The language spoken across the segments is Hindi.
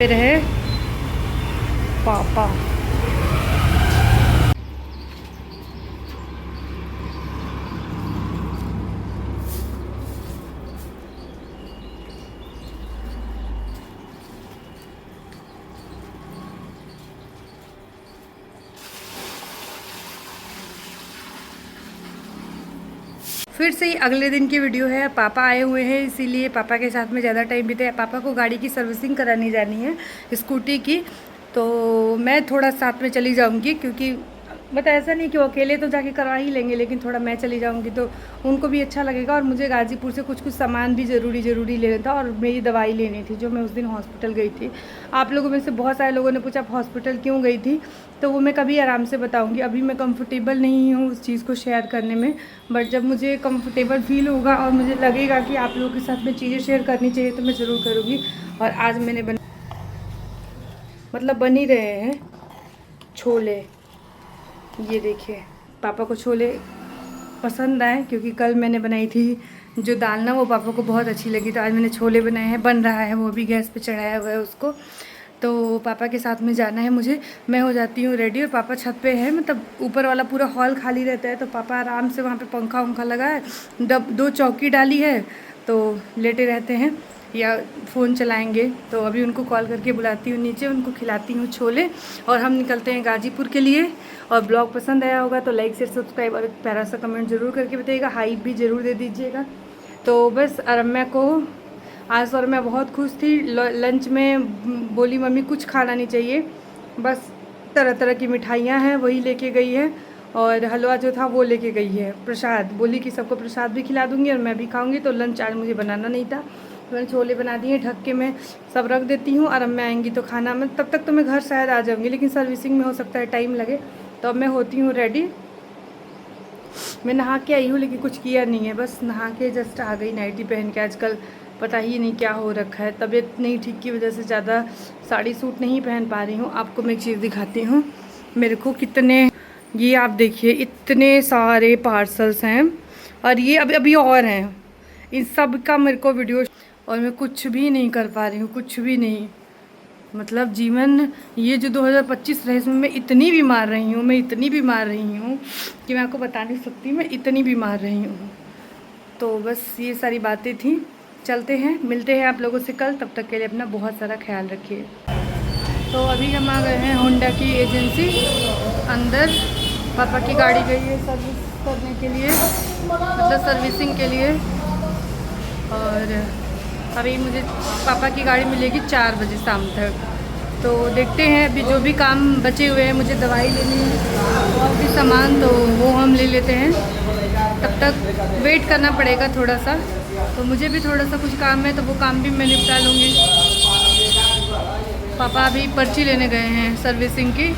फिर है पापा। फिर से ही अगले दिन की वीडियो है। पापा आए हुए हैं, इसीलिए पापा के साथ में ज़्यादा टाइम बीते। पापा को गाड़ी की सर्विसिंग करानी जानी है, स्कूटी की, तो मैं थोड़ा साथ में चली जाऊंगी, क्योंकि मतलब ऐसा नहीं कि वो अकेले तो जाके करवा ही लेंगे, लेकिन थोड़ा मैं चली जाऊंगी तो उनको भी अच्छा लगेगा। और मुझे गाज़ीपुर से कुछ कुछ सामान भी ज़रूरी लेना था, और मेरी दवाई लेनी थी जो मैं उस दिन हॉस्पिटल गई थी। आप लोगों में से बहुत सारे लोगों ने पूछा आप हॉस्पिटल क्यों गई थी, तो वो मैं कभी आराम से बताऊंगी। अभी मैं कंफर्टेबल नहीं हूँ उस चीज़ को शेयर करने में, बट जब मुझे कंफर्टेबल फील होगा और मुझे लगेगा कि आप लोगों के साथ में चीज़ें शेयर करनी चाहिए तो मैं ज़रूर करूँगी। और आज मैंने बन ही रहे हैं छोले। ये देखिए, पापा को छोले पसंद आए, क्योंकि कल मैंने बनाई थी जो दाल ना, वो पापा को बहुत अच्छी लगी, तो आज मैंने छोले बनाए हैं। बन रहा है, वो भी गैस पे चढ़ाया हुआ है उसको। तो पापा के साथ में जाना है मुझे। मैं हो जाती हूँ रेडी, और पापा छत पे है, मतलब ऊपर वाला पूरा हॉल खाली रहता है, तो पापा आराम से वहाँ पे पंखा वंखा लगा है, दो चौकी डाली है, तो लेटे रहते हैं या फ़ोन चलाएंगे। तो अभी उनको कॉल करके बुलाती हूँ नीचे, उनको खिलाती हूँ छोले, और हम निकलते हैं गाजीपुर के लिए। और ब्लॉग पसंद आया होगा तो लाइक शेयर सब्सक्राइब और एक प्यारा सा कमेंट ज़रूर करके बताइएगा, हाइप भी ज़रूर दे दीजिएगा। तो बस अरम्या को आज, और मैं बहुत खुश थी। लंच में बोली मम्मी कुछ खाना नहीं चाहिए, बस तरह तरह की मिठाइयाँ हैं वही लेके गई है, और हलवा जो था वो लेके गई है। प्रसाद बोली कि सबको प्रसाद भी खिला दूँगी और मैं भी खाऊँगी, तो लंच आज मुझे बनाना नहीं था, तो मैंने छोले बना दिए ढक के, मैं सब रख देती हूँ। और अब मैं आएंगी तो खाना, मैं तब तक तो मैं घर शायद आ जाऊँगी, लेकिन सर्विसिंग में हो सकता है टाइम लगे। तो अब मैं होती हूँ रेडी। मैं नहा के आई हूँ, लेकिन कुछ किया नहीं है, बस नहा के जस्ट आ गई नाइटी पहन के। आजकल पता ही नहीं क्या हो रखा है, तबीयत नहीं ठीक की वजह से ज़्यादा साड़ी सूट नहीं पहन पा रही हूँ। आपको मैं एक चीज़ दिखाती हूँ, मेरे को कितने, ये आप देखिए इतने सारे पार्सल्स हैं, और ये अभी अभी और हैं। इन सब का मेरे को वीडियो, और मैं कुछ भी नहीं कर पा रही हूँ, कुछ भी नहीं। मतलब जीवन, ये जो 2025 रहे, इसमें मैं इतनी बीमार रही हूँ, मैं इतनी बीमार रही हूँ कि मैं आपको बता नहीं सकती, मैं इतनी बीमार रही हूँ। तो बस ये सारी बातें थी। चलते हैं, मिलते हैं आप लोगों से कल, तब तक के लिए अपना बहुत सारा ख्याल रखिए। तो अभी हम आ गए हैं होंडा की एजेंसी अंदर। पापा की गाड़ी गई है सर्विस करने के लिए, मतलब सर्विसिंग के लिए, और अभी मुझे पापा की गाड़ी मिलेगी 4 बजे शाम तक। तो देखते हैं, अभी जो भी काम बचे हुए हैं, मुझे दवाई लेनी है और भी सामान, तो वो हम ले लेते हैं। तब तक वेट करना पड़ेगा थोड़ा सा, तो मुझे भी थोड़ा सा कुछ काम है, तो वो काम भी मैं निपटा लूँगी। पापा अभी पर्ची लेने गए हैं सर्विसिंग की,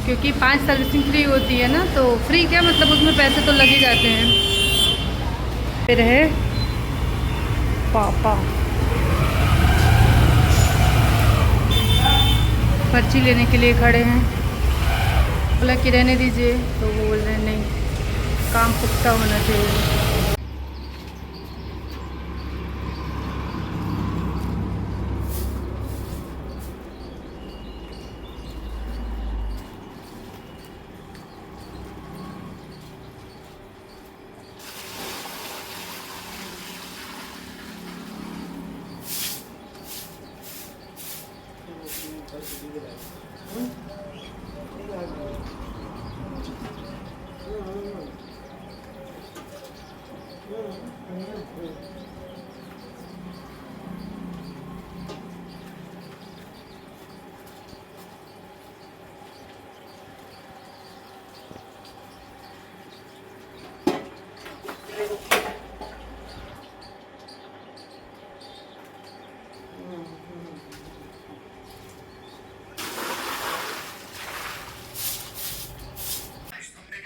क्योंकि 5 सर्विसिंग फ्री होती है ना, तो फ्री क्या मतलब उसमें पैसे तो लग ही जाते हैं। फिर है पापा, पर्ची लेने के लिए खड़े हैं। बोला कि रहने दीजिए, तो वो बोल रहे हैं नहीं, काम पुख्ता होना चाहिए।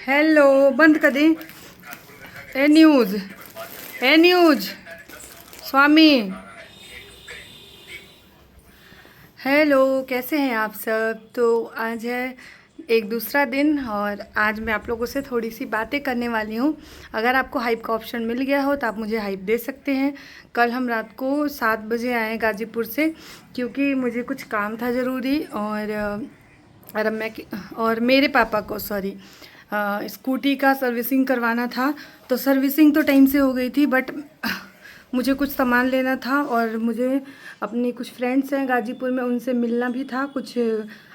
हेलो, बंद कर दें। ए न्यूज़, ए न्यूज़ स्वामी। हेलो, कैसे हैं आप सब? तो आज है एक दूसरा दिन और आज मैं आप लोगों से थोड़ी सी बातें करने वाली हूँ। अगर आपको हाइप का ऑप्शन मिल गया हो तो आप मुझे हाइप दे सकते हैं। कल हम रात को 7 बजे आए गाज़ीपुर से, क्योंकि मुझे कुछ काम था ज़रूरी और मेरे पापा को स्कूटी का सर्विसिंग करवाना था। तो सर्विसिंग तो टाइम से हो गई थी, बट मुझे कुछ सामान लेना था और मुझे अपनी कुछ फ्रेंड्स हैं गाज़ीपुर में, उनसे मिलना भी था। कुछ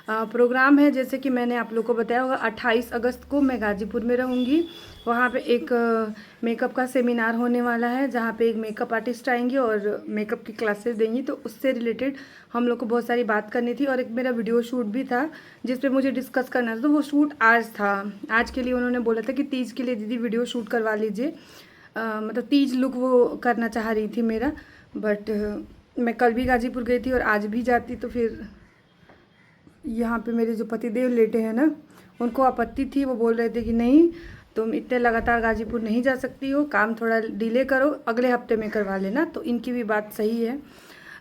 प्रोग्राम है, जैसे कि मैंने आप लोगों को बताया होगा 28 अगस्त को मैं गाज़ीपुर में रहूँगी। वहाँ पे एक मेकअप का सेमिनार होने वाला है, जहाँ पे एक मेकअप आर्टिस्ट आएंगी और मेकअप की क्लासेस देंगी। तो उससे रिलेटेड हम लोग को बहुत सारी बात करनी थी और एक मेरा वीडियो शूट भी था जिस पे मुझे डिस्कस करना था। तो वो शूट आज था। आज के लिए उन्होंने बोला था कि तीज के लिए दीदी वीडियो शूट करवा लीजिए। मतलब तीज लुक वो करना चाह रही थी मेरा, बट मैं कल भी गाज़ीपुर गई थी और आज भी जाती तो फिर यहाँ पे मेरे जो पतिदेव लेटे हैं ना, उनको आपत्ति थी। वो बोल रहे थे कि नहीं, तुम इतने लगातार गाज़ीपुर नहीं जा सकती हो, काम थोड़ा डिले करो, अगले हफ्ते में करवा लेना। तो इनकी भी बात सही है।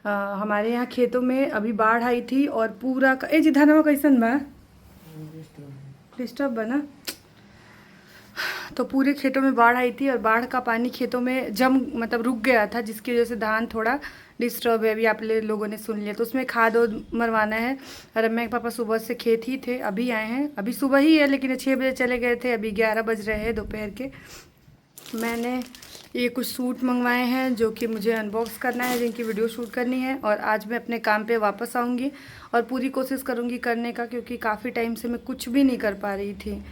हमारे यहाँ खेतों में अभी बाढ़ आई थी और पूरा जी धनवा कैसन बा, डिस्टर्ब बना। तो पूरे खेतों में बाढ़ आई थी और बाढ़ का पानी खेतों में मतलब रुक गया था, जिसकी वजह से धान थोड़ा डिस्टर्ब है। अभी आप लोगों ने सुन लिया। तो उसमें खाद मरवाना है। और मैं पापा सुबह से खेत ही थे, अभी आए हैं। अभी सुबह ही है लेकिन 6 बजे चले गए थे, अभी 11 बज रहे हैं दोपहर के। मैंने ये कुछ सूट मंगवाए हैं जो कि मुझे अनबॉक्स करना है, जिनकी वीडियो शूट करनी है। और आज मैं अपने काम पे वापस आऊँगी और पूरी कोशिश करूँगी करने का, क्योंकि काफ़ी टाइम से मैं कुछ भी नहीं कर पा रही थी।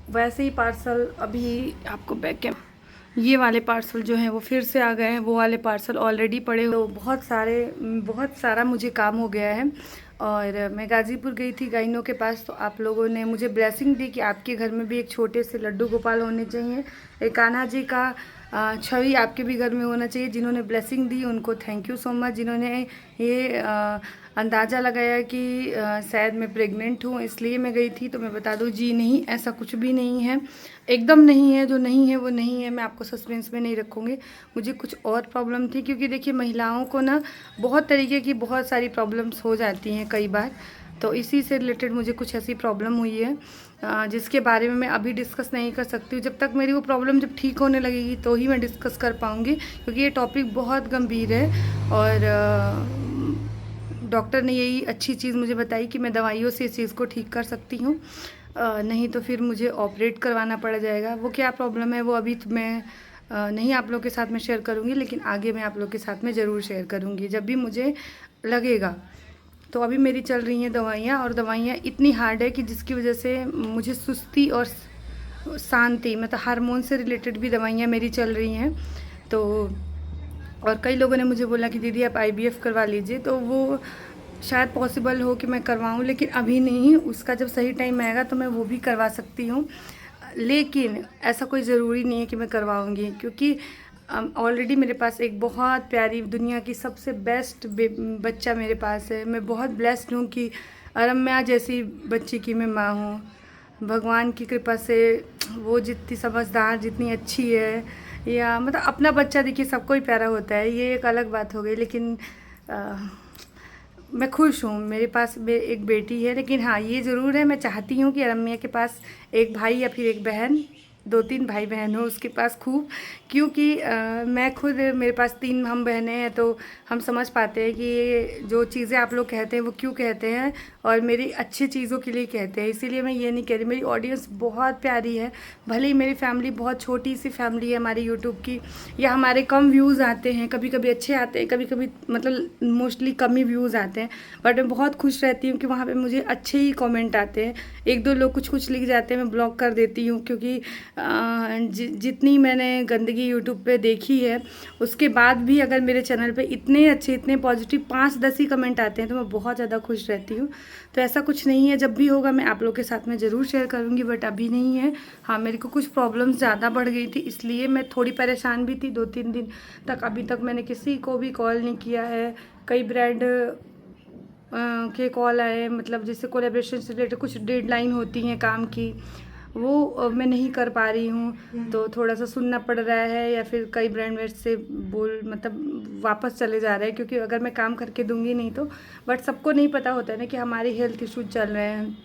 वैसे ही पार्सल अभी आपको बैक के ये वाले पार्सल जो हैं वो फिर से आ गए हैं। वो वाले पार्सल ऑलरेडी पड़े हुए, बहुत सारा मुझे काम हो गया है। और मैं गाज़ीपुर गई थी गाइनों के पास, तो आप लोगों ने मुझे ब्लेसिंग दी कि आपके घर में भी एक छोटे से लड्डू गोपाल होने चाहिए, एक कान्हा जी का छवि आपके भी घर में होना चाहिए। जिन्होंने ब्लेसिंग दी उनको थैंक यू सो मच। जिन्होंने ये अंदाज़ा लगाया कि शायद मैं प्रेग्नेंट हूँ इसलिए मैं गई थी, तो मैं बता दूँ जी नहीं, ऐसा कुछ भी नहीं है, एकदम नहीं है। जो नहीं है वो नहीं है। मैं आपको सस्पेंस में नहीं रखूँगी। मुझे कुछ और प्रॉब्लम थी, क्योंकि देखिए महिलाओं को ना बहुत तरीके की बहुत सारी प्रॉब्लम्स हो जाती हैं कई बार। तो इसी से रिलेटेड मुझे कुछ ऐसी प्रॉब्लम हुई है जिसके बारे में मैं अभी डिस्कस नहीं कर सकती हूँ। जब तक मेरी वो प्रॉब्लम जब ठीक होने लगेगी तो ही मैं डिस्कस कर पाऊँगी, क्योंकि ये टॉपिक बहुत गंभीर है। और डॉक्टर ने यही अच्छी चीज़ मुझे बताई कि मैं दवाइयों से इस चीज़ को ठीक कर सकती हूँ, नहीं तो फिर मुझे ऑपरेट करवाना पड़ जाएगा। वो क्या प्रॉब्लम है वो अभी तो मैं नहीं आप लोग के साथ में शेयर करूँगी, लेकिन आगे मैं आप लोग के साथ में ज़रूर शेयर करूँगी जब भी मुझे लगेगा। तो अभी मेरी चल रही हैं दवाइयाँ, और दवाइयाँ इतनी हार्ड है कि जिसकी वजह से मुझे सुस्ती और शांति, मतलब हार्मोन से रिलेटेड भी दवाइयाँ मेरी चल रही हैं। तो और कई लोगों ने मुझे बोला कि दीदी आप IVF करवा लीजिए, तो वो शायद पॉसिबल हो कि मैं करवाऊँ, लेकिन अभी नहीं। उसका जब सही टाइम आएगा तो मैं वो भी करवा सकती हूँ, लेकिन ऐसा कोई ज़रूरी नहीं है कि मैं करवाऊँगी, क्योंकि ऑलरेडी मेरे पास एक बहुत प्यारी, दुनिया की सबसे बेस्ट बच्चा मेरे पास है। मैं बहुत ब्लेस्ड हूँ कि अरम्या जैसी बच्ची की मैं माँ हूँ। भगवान की कृपा से वो जितनी समझदार, जितनी अच्छी है, या मतलब अपना बच्चा देखिए सबको ही प्यारा होता है, ये एक अलग बात हो गई। लेकिन मैं खुश हूँ, मेरे पास एक बेटी है। लेकिन हाँ, ये ज़रूर है, मैं चाहती हूँ कि अरम्या के पास एक भाई या फिर एक बहन, 2-3 भाई बहन हो उसके पास खूब, क्योंकि मैं खुद, मेरे पास 3 हम बहनें हैं, तो हम समझ पाते हैं कि ये जो चीज़ें आप लोग कहते हैं वो क्यों कहते हैं, और मेरी अच्छी चीज़ों के लिए कहते हैं। इसीलिए मैं ये नहीं कह रही, मेरी ऑडियंस बहुत प्यारी है। भले ही मेरी फैमिली बहुत छोटी सी फैमिली है हमारी यूट्यूब की, या हमारे कम व्यूज़ आते हैं, कभी कभी अच्छे आते हैं, कभी कभी मतलब मोस्टली कम ही व्यूज़ आते हैं, बट मैं बहुत खुश रहती हूँ कि वहाँ पर मुझे अच्छे ही कॉमेंट आते हैं। 1-2 लोग कुछ लिख जाते हैं, मैं ब्लॉक कर देती हूँ, क्योंकि जितनी मैंने गंदगी यूट्यूब पे देखी है, उसके बाद भी अगर मेरे चैनल पे इतने अच्छे, इतने पॉजिटिव 5-10 ही कमेंट आते हैं तो मैं बहुत ज़्यादा खुश रहती हूँ। तो ऐसा कुछ नहीं है, जब भी होगा मैं आप लोग के साथ में ज़रूर शेयर करूँगी, बट अभी नहीं है। हाँ, मेरे को कुछ प्रॉब्लम्स ज़्यादा बढ़ गई थी, इसलिए मैं थोड़ी परेशान भी थी 2-3 दिन तक। अभी तक मैंने किसी को भी कॉल नहीं किया है। कई ब्रांड के कॉल आए, मतलब जैसे कोलैबोरेशन से रिलेटेड कुछ डेडलाइन होती हैं काम की, वो मैं नहीं कर पा रही हूँ, तो थोड़ा सा सुनना पड़ रहा है, या फिर कई ब्रांड मेरे से मतलब वापस चले जा रहे हैं, क्योंकि अगर मैं काम करके दूंगी नहीं तो। बट सबको नहीं पता होता है ना कि हमारे हेल्थ इशूज चल रहे हैं,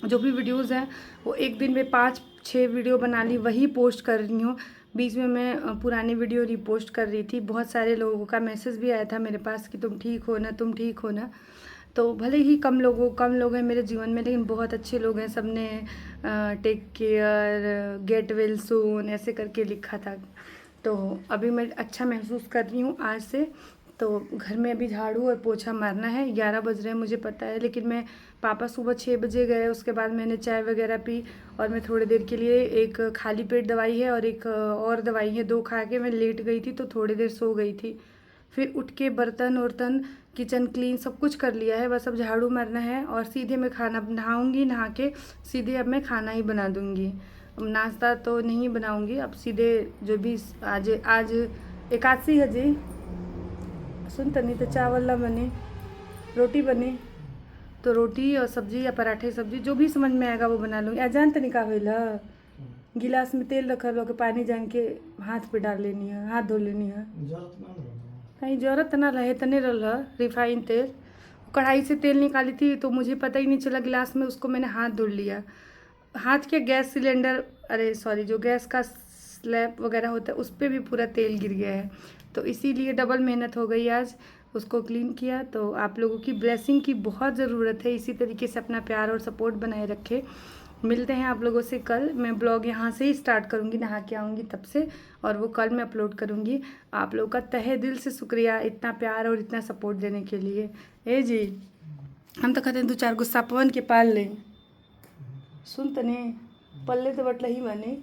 जो भी वीडियोज़ हैं वो एक दिन में 5-6 वीडियो बना ली, वही पोस्ट कर रही हूँ। बीच में मैं पुरानी वीडियो रिपोस्ट कर रही थी। बहुत सारे लोगों का मैसेज भी आया था मेरे पास कि तुम ठीक हो ना, तुम ठीक हो ना। तो भले ही कम लोग हैं मेरे जीवन में, लेकिन बहुत अच्छे लोग हैं। सब ने take care, get well soon ऐसे करके लिखा था। तो अभी मैं अच्छा महसूस कर रही हूँ आज से। तो घर में अभी झाड़ू और पोछा मारना है। 11 बज रहे हैं मुझे पता है, लेकिन मैं पापा सुबह 6 बजे गए, उसके बाद मैंने चाय वगैरह पी और मैं थोड़ी देर के लिए एक खाली पेट दवाई है और एक और दवाई है, 2 खा के मैं लेट गई थी, तो थोड़ी देर सो गई थी। फिर उठ के बर्तन वर्तन किचन क्लीन सब कुछ कर लिया है, बस अब झाड़ू मारना है और सीधे मैं खाना नहाऊंगी। नहा के सीधे अब मैं खाना ही बना दूंगी। नाश्ता तो नहीं बनाऊंगी, अब सीधे जो भी आज एकादशी है जी, सुन तनी तो चावल ला बने, रोटी बने तो रोटी और सब्जी या पराठे सब्जी जो भी समझ में आएगा वो बना लूँगी। अजान तनी का होइल ह, गिलास में तेल रखल हो के पानी जान के हाथ पे डाल लेनी है, हाथ धो लेनी है। कहीं जरूरत ना रहे तने रहा रिफाइन तेल, कढ़ाई से तेल निकाली थी तो मुझे पता ही नहीं चला गिलास में, उसको मैंने हाथ धो लिया। हाथ के गैस सिलेंडर, अरे सॉरी, जो गैस का स्लैब वगैरह होता है उस पर भी पूरा तेल गिर गया है, तो इसीलिए डबल मेहनत हो गई आज। उसको क्लीन किया। तो आप लोगों की ब्लेसिंग की बहुत ज़रूरत है, इसी तरीके से अपना प्यार और सपोर्ट बनाए रखें। मिलते हैं आप लोगों से कल। मैं ब्लॉग यहाँ से ही स्टार्ट करूँगी, नहा के आऊँगी तब से, और वो कल मैं अपलोड करूँगी। आप लोगों का तहे दिल से शुक्रिया इतना प्यार और इतना सपोर्ट देने के लिए। ए जी, हम तो कहते हैं 2-4 गो सापवन के पाल लें, सुन तने पल्ले तो बटला ही बने।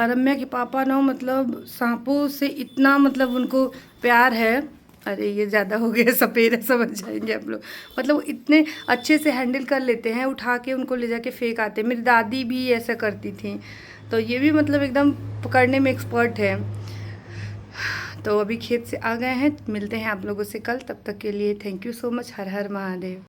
और रम्या के पापा ना मतलब सांपों से इतना मतलब उनको प्यार है, अरे ये ज़्यादा हो गया, सपेरा समझ जाएंगे आप लोग। मतलब वो इतने अच्छे से हैंडल कर लेते हैं, उठा के उनको ले जाके फेंक आते हैं। मेरी दादी भी ऐसा करती थी, तो ये भी मतलब एकदम पकड़ने में एक्सपर्ट है। तो अभी खेत से आ गए हैं, मिलते हैं आप लोगों से कल, तब तक के लिए thank you so much. Her her Mahadev.